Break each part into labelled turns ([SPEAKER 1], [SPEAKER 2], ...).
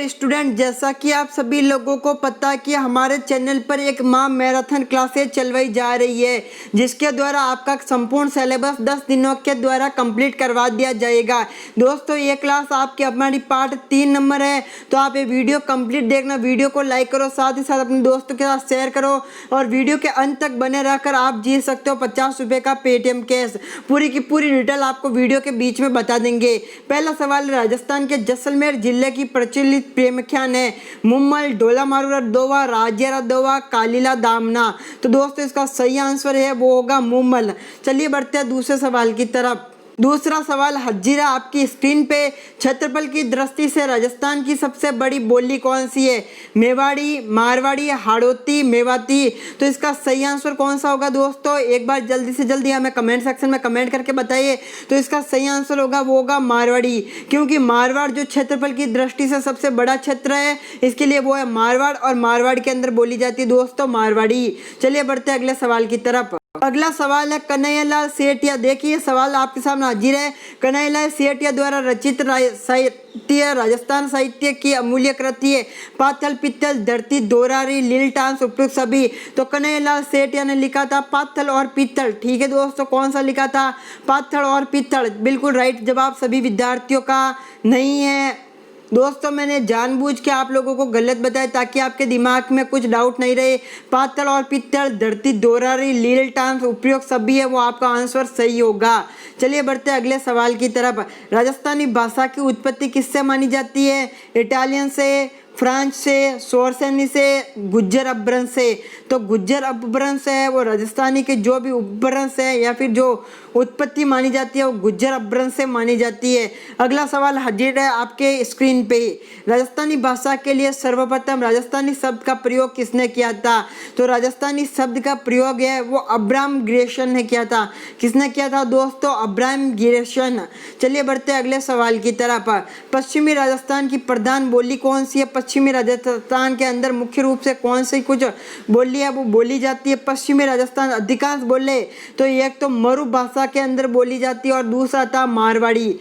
[SPEAKER 1] Student, जैसा कि आप सभी लोगों को पता है कि हमारे चैनल पर एक माह मैराथन क्लासेज चलवाई जा रही है, जिसके द्वारा आपका संपूर्ण सिलेबस 10 दिनों के द्वारा कंप्लीट करवा दिया जाएगा। दोस्तों, ये क्लास आपकी हमारी पार्ट 3 नंबर है, तो आप ये वीडियो कंप्लीट देखना। वीडियो को लाइक करो, साथ ही साथ अपने दोस्तों के साथ शेयर करो और वीडियो के अंत तक बने रहकर आप जीत सकते हो 50 रुपये का पेटीएम कैश। पूरी की पूरी डिटेल आपको वीडियो के बीच में बता देंगे। पहला सवाल, राजस्थान के जैसलमेर जिले की प्रचलित प्रेमख्यान है मुम्मल, डोला मारूरा दोवा, राजेरा दोवा, कालीला दामना। तो दोस्तों, इसका सही आंसर है वो होगा मुम्मल। चलिए बढ़ते हैं दूसरे सवाल की तरफ। दूसरा सवाल, हजीरा आपकी स्क्रीन पे। क्षेत्रफल की दृष्टि से राजस्थान की सबसे बड़ी बोली कौन सी है? मेवाड़ी, मारवाड़ी, हाड़ौती, मेवाती। तो इसका सही आंसर कौन सा होगा दोस्तों? एक बार जल्दी से जल्दी हमें कमेंट सेक्शन में कमेंट करके बताइए। तो इसका सही आंसर होगा वो होगा मारवाड़ी, क्योंकि मारवाड़ जो क्षेत्रफल की दृष्टि से सबसे बड़ा क्षेत्र है, इसके लिए वो है मारवाड़, और मारवाड़ के अंदर बोली जाती है दोस्तों मारवाड़ी। चलिए बढ़ते हैं अगले सवाल की तरफ। अगला सवाल है कन्हैयालाल सेठिया। देखिए सवाल आपके सामने हाजिर है। कन्हैयालाल सेठिया द्वारा रचित साहित्य राजस्थान साहित्य की अमूल्य कृति है पाथल, पित्तल, धरती, दोरारी, लील टांस, उपयुक्त सभी। तो कन्हैयालाल सेठिया ने लिखा था पाथल और पित्तल। ठीक है दोस्तों, कौन सा लिखा था? पाथल और पित्तल। बिल्कुल राइट जवाब सभी विद्यार्थियों का नहीं है दोस्तों, मैंने जानबूझ के आप लोगों को गलत बताया ताकि आपके दिमाग में कुछ डाउट नहीं रहे। पातल और पित्तल, धरती, दोरारी, लील टांस, उपयोग सभी है वो आपका आंसर सही होगा। चलिए बढ़ते हैं अगले सवाल की तरफ। राजस्थानी भाषा की उत्पत्ति किससे मानी जाती है? इटालियन से, फ्रांस से, सोरसेनी से, गुज्जर अपभ्रंश से। तो गुज्जर अपभ्रंश है वो राजस्थानी के जो भी उपभ्रंश है या फिर जो उत्पत्ति मानी जाती है वो गुज्जर अपभ्रंश से मानी जाती है। अगला सवाल हाजिर है आपके स्क्रीन पे। राजस्थानी भाषा के लिए सर्वप्रथम राजस्थानी शब्द का प्रयोग किसने किया था? तो राजस्थानी शब्द का प्रयोग है वो अब्राहम ग्रेशन ने किया था। किसने किया था दोस्तों? Abraham Grecian. चलिए बढ़ते हैं अगले सवाल की तरफ। पश्चिमी राजस्थान की प्रधान बोली कौन सी है? पश्चिमी राजस्थान के अंदर मुख्य रूप से कौन सी कुछ बोली है वो बोली जाती है पश्चिमी राजस्थान? अधिकांश बोले तो एक तो मरु भाषा के अंदर बोली जाती है और दूसरा था मारवाड़ी।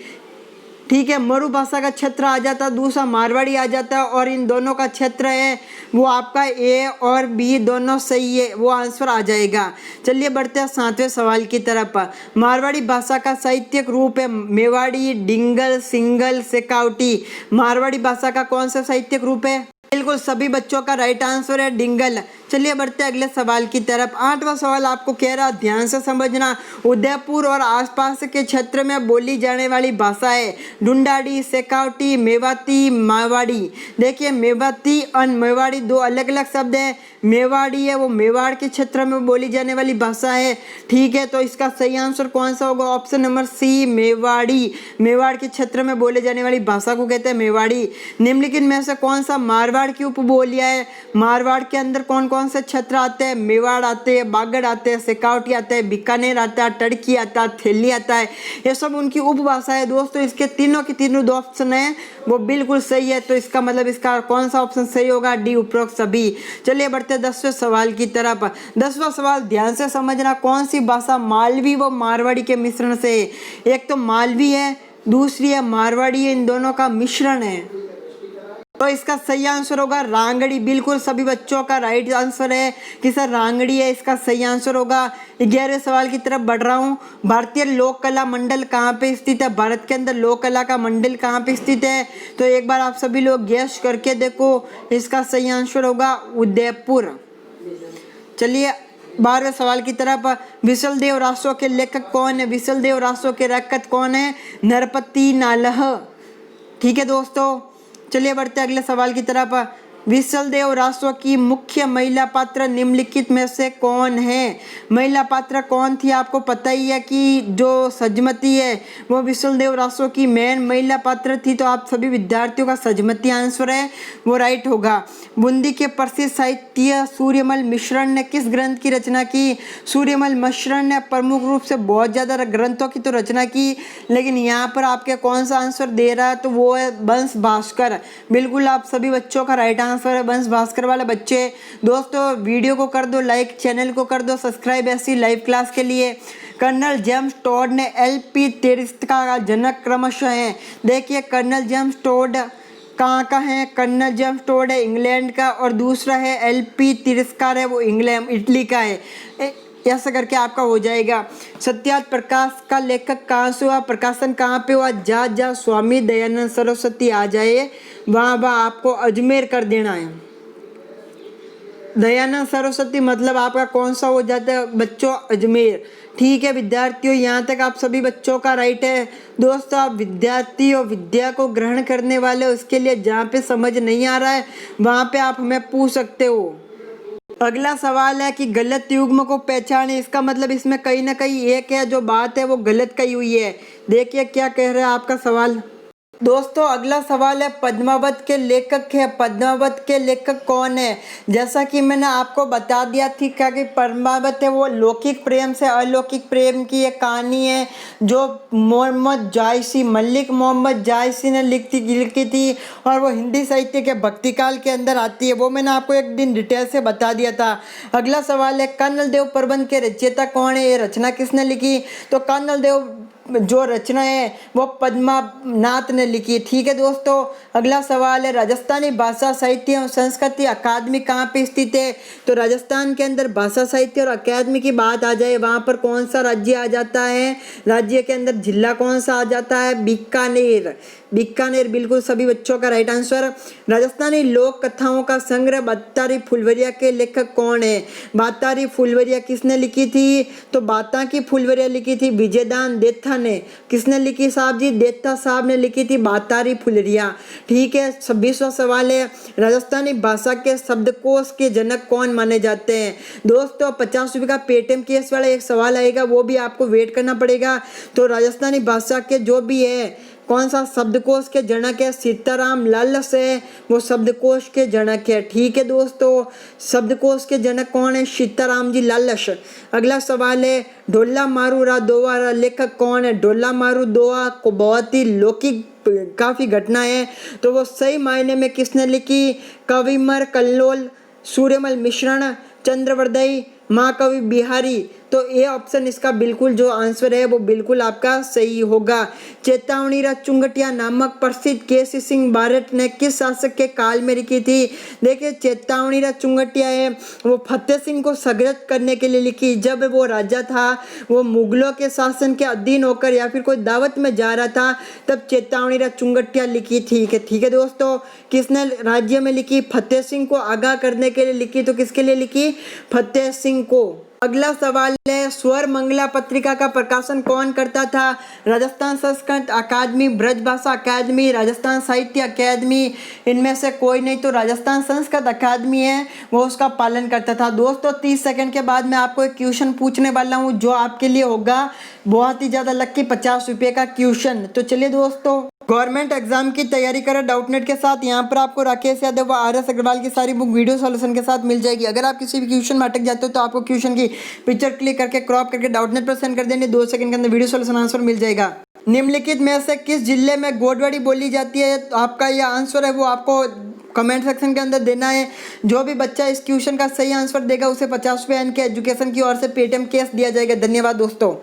[SPEAKER 1] ठीक है, मरु भाषा का क्षेत्र आ जाता है, दूसरा मारवाड़ी आ जाता है, और इन दोनों का क्षेत्र है वो आपका ए और बी दोनों सही है, वो आंसर आ जाएगा। चलिए बढ़ते हैं 7वें सवाल की तरफ। मारवाड़ी भाषा का साहित्यिक रूप है मेवाड़ी, डिंगल, सिंगल, सेकावटी। मारवाड़ी भाषा का कौन सा साहित्यिक रूप है? बिल्कुल सभी बच्चों का राइट आंसर है डिंगल। चलिए बढ़ते हैं अगले सवाल की तरफ। 8वां सवाल आपको कह रहा ध्यान से समझना। उदयपुर और आसपास के क्षेत्र में बोली जाने वाली भाषा है ढूंढाड़ी, सेकावटी, मेवाती, मारवाड़ी। देखिए मेवाती और मेवाड़ी दो अलग अलग शब्द है। मेवाड़ी है वो मेवाड़ के क्षेत्र में बोली जाने वाली भाषा है। ठीक है, तो इसका सही आंसर कौन सा होगा? Option number C Mewari. Mewar के क्षेत्र में बोले जाने वाली भाषा को कहते हैं मेवाड़ी। निम्नलिखित में से कौन सा मारवाड़ की उपबोलियां है? मारवाड़ के अंदर कौन कौन से क्षेत्र आते हैं? मेवाड़ आते हैं, बागड़ आते हैं, सेकावटी आते हैं, बीकानेर आता है, टड़की आता है, थेली आता है। ये सब उनकी उपभाषा है दोस्तों। इसके तीनों की तीनों दो ऑप्शन है वो बिल्कुल सही है। तो इसका मतलब इसका कौन सा ऑप्शन सही होगा? डी, उपरोक्त सभी। चलिए बढ़ते 10वें सवाल की तरफ। 10वां सवाल ध्यान से समझना। कौन सी भाषा मालवी व मारवाड़ी के मिश्रण से? एक तो मालवी है, दूसरी है मारवाड़ी है, इन दोनों का मिश्रण है। तो इसका सही आंसर होगा रांगड़ी। बिल्कुल सभी बच्चों का राइट आंसर है कि सर रांगड़ी है इसका सही आंसर होगा। 11वें सवाल की तरफ बढ़ रहा हूँ। भारतीय लोक कला मंडल कहाँ पे स्थित है? भारत के अंदर लोक कला का मंडल कहाँ पे स्थित है? तो एक बार आप सभी लोग गेस करके देखो, इसका सही आंसर होगा उदयपुर। चलिए 12वें सवाल की तरफ। विशलदेव रासो के लेखक कौन है? विशलदेव रासो के लेखक कौन है? नरपति नालह। ठीक है दोस्तों, चलिए बढ़ते अगले सवाल की तरफ। विशलदेव रासो की मुख्य महिला पात्र निम्नलिखित में से कौन है? महिला पात्र कौन थी? आपको पता ही है कि जो सजमती है वो विशलदेव रासो की मेन महिला पात्र थी। तो आप सभी विद्यार्थियों का सजमती आंसर है वो राइट होगा। बूंदी के प्रसिद्ध साहित्य सूर्यमल मिश्रण ने किस ग्रंथ की रचना की? सूर्यमल मिश्रण ने प्रमुख रूप से बहुत ज़्यादा ग्रंथों की तो रचना की, लेकिन यहाँ पर आपके कौन सा आंसर दे रहा है? तो वो है वंश भास्कर। बिल्कुल आप सभी बच्चों का राइट आंसर है वंश भास्कर वाले बच्चे। दोस्तों वीडियो को कर दो लाइक, चैनल को कर दो सब्सक्राइब ऐसी लाइव क्लास के लिए। कर्नल जेम्स टोड ने LP-33 का जनक क्रमशः है। देखिए कर्नल जेम्स टोड कहाँ का है, कर्नल जेम्स टोड है इंग्लैंड का, और दूसरा है एलपी तिरस्कार है वो इंग्लैंड इटली का है। ऐसा करके आपका हो जाएगा। सत्यार्थ प्रकाश का लेखक कहाँ से हुआ, प्रकाशन कहाँ पे हुआ, जहाँ स्वामी दयानंद सरस्वती आ जाए वहाँ आपको अजमेर कर देना है। दयानंद सरस्वती मतलब आपका कौन सा हो जाता है बच्चों, अजमेर। ठीक है विद्यार्थियों, यहाँ तक आप सभी बच्चों का राइट है। दोस्तों आप विद्यार्थी और विद्या को ग्रहण करने वाले, उसके लिए जहाँ पे समझ नहीं आ रहा है वहाँ पे आप हमें पूछ सकते हो। अगला सवाल है कि गलत युग्म को पहचाने, इसका मतलब इसमें कहीं ना कहीं एक है जो बात है वो गलत कही हुई है। देखिए क्या कह रहा है आपका सवाल। दोस्तों अगला सवाल है पद्मावत के लेखक है, पद्मावत के लेखक कौन है। जैसा कि मैंने आपको बता दिया थी क्या कि पद्मावत है वो लौकिक प्रेम से अलौकिक प्रेम की एक कहानी है जो मोहम्मद जायसी, मलिक मोहम्मद जायसी ने लिखी थी और वो हिंदी साहित्य के भक्तिकाल के अंदर आती है। वो मैंने आपको एक दिन डिटेल से बता दिया था। अगला सवाल है कर्नल देव प्रबंध के रचयिता कौन है, ये रचना किसने लिखी। तो कर्नल देव जो रचना है वो पद्मानाथ ने लिखी। ठीक है दोस्तों, अगला सवाल है राजस्थानी भाषा साहित्य और संस्कृति अकादमी कहाँ पे स्थित है। तो राजस्थान के अंदर भाषा साहित्य और अकादमी की बात आ जाए वहाँ पर कौन सा राज्य आ जाता है, राज्य के अंदर जिला कौन सा आ जाता है, बीकानेर। बीकानेर बिल्कुल सभी बच्चों का राइट आंसर। राजस्थानी लोक कथाओं का संग्रह बातारी फुलवरिया के लेखक कौन है। बातारी फुलवरिया किसने लिखी थी। तो बाता की फुलवरिया लिखी थी विजयदान देथा ने। किसने लिखी साहब जी, देथा साहब ने लिखी थी बातारी फुलवरिया। ठीक है 26वां सवाल है राजस्थानी भाषा के शब्दकोश के जनक कौन माने जाते हैं। दोस्तों 50 रुपये का पेटीएम केस वाला एक सवाल आएगा, वो भी आपको वेट करना पड़ेगा। तो राजस्थानी भाषा के जो भी है कौन सा शब्दकोश के जनक है, सीताराम लालस है वो शब्दकोश के जनक है। ठीक है दोस्तों, शब्दकोश के जनक कौन है, सीताराम जी लालस। अगला सवाल है ढोला मारू दोआ लेखक कौन है। ढोला मारू दोआ को बहुत ही लौकिक काफी घटना है, तो वो सही मायने में किसने लिखी। कविमर कल्लोल, सूर्यमल मिश्रण, चंद्रवरदई, महाकवि बिहारी। तो ये ऑप्शन इसका बिल्कुल जो आंसर है वो बिल्कुल आपका सही होगा। चेतावनी चुंगटिया नामक प्रसिद्ध केसी सिंह बारट ने किस शासक के काल में लिखी थी। देखिए चेतावनी चुंगटिया है वो फतेह सिंह को सग्रत करने के लिए लिखी। जब वो राजा था वो मुगलों के शासन के अधीन होकर या फिर कोई दावत में जा रहा था तब चेतावनी चुंगटिया लिखी थी। ठीक है दोस्तों, किसने राज्य में लिखी, फतेह सिंह को आगाह करने के लिए लिखी। तो किसके लिए लिखी, फतेह सिंह को। अगला सवाल है स्वर मंगला पत्रिका का प्रकाशन कौन करता था। राजस्थान संस्कृत अकादमी, ब्रजभाषा अकादमी, राजस्थान साहित्य अकादमी, इनमें से कोई नहीं। तो राजस्थान संस्कृत अकादमी है वो उसका पालन करता था। दोस्तों 30 सेकंड के बाद मैं आपको एक क्वेश्चन पूछने वाला हूँ जो आपके लिए होगा बहुत ही ज़्यादा लकी 50 रुपये का क्वेश्चन। तो चलिए दोस्तों, गवर्नमेंट एग्जाम की तैयारी करें डाउटनेट के साथ। यहाँ पर आपको राकेश यादव व आर एस अग्रवाल की सारी बुक वीडियो सॉल्यूशन के साथ मिल जाएगी। अगर आप किसी भी क्वेश्चन में अटक जाते हो तो आपको क्वेश्चन की पिक्चर क्लिक करके क्रॉप करके डाउटनेट पर सेंड कर देंगे, 2 सेकंड के अंदर वीडियो सॉल्यूशन आंसर मिल जाएगा। निम्नलिखित में से किस जिले में गोडवाड़ी बोली जाती है। तो आपका यह आंसर है वो आपको कमेंट सेक्शन के अंदर देना है। जो भी बच्चा इस क्वेश्चन का सही आंसर देगा उसे 50 रुपये के एजुकेशन की ओर से पेटीएम कैश दिया जाएगा। धन्यवाद दोस्तों।